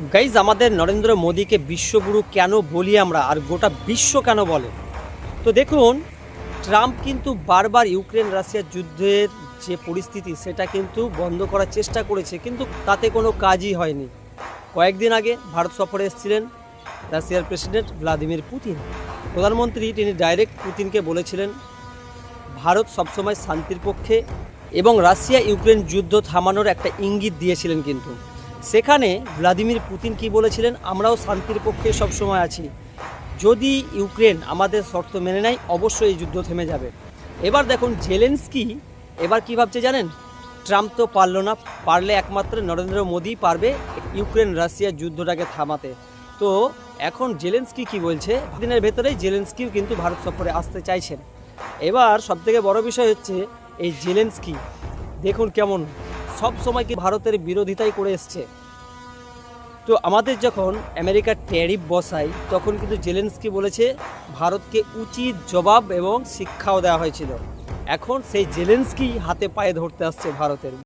Guys, আমাদের নরেন্দ্র মোদীকে বিশ্বগুরু কেন বলি আমরা, আর গোটা বিশ্ব কেন বলে? তো দেখুন, ট্রাম্প কিন্তু বারবার ইউক্রেন রাশিয়ার যুদ্ধের যে পরিস্থিতি সেটা কিন্তু বন্ধ করার চেষ্টা করেছে, কিন্তু তাতে কোনো কাজই হয়নি। কয়েকদিন আগে ভারত সফরে এসেছিলেন রাশিয়ার প্রেসিডেন্ট ভ্লাদিমির পুতিন। প্রধানমন্ত্রী তিনি ডাইরেক্ট পুতিনকে বলেছিলেন ভারত সবসময় শান্তির পক্ষে, এবং রাশিয়া ইউক্রেন যুদ্ধ থামানোর একটা ইঙ্গিত দিয়েছিলেন। কিন্তু সেখানে ভ্লাদিমির পুতিন কি বলেছিলেন, আমরাও শান্তির পক্ষে সবসময় আছি, যদি ইউক্রেন আমাদের শর্ত মেনে নেয় অবশ্যই এই যুদ্ধ থেমে যাবে। এবার দেখুন জেলেনস্কি এবার কি ভাবছে জানেন? ট্রাম্প তো পারল না, পারলে একমাত্র নরেন্দ্র মোদী পারবে ইউক্রেন রাশিয়ার যুদ্ধটাকে থামাতে। তো এখন জেলেনস্কি কি বলছে, দিনের ভেতরেই জেলেনস্কিও কিন্তু ভারত সফরে আসতে চাইছেন। এবার সবথেকে বড় বিষয় হচ্ছে এই জেলেনস্কি দেখুন কেমন সব সময় কি ভারতের বিরোধিতাই করে এসছে। তো আমাদের যখন আমেরিকার ট্যারিফ বসায় তখন কিন্তু জেলেনস্কি বলেছে ভারতকে উচিত জবাব এবং শিক্ষাও দেওয়া হয়েছিল। এখন সেই জেলেনস্কি হাতে পায়ে ধরতে আসছে ভারতের।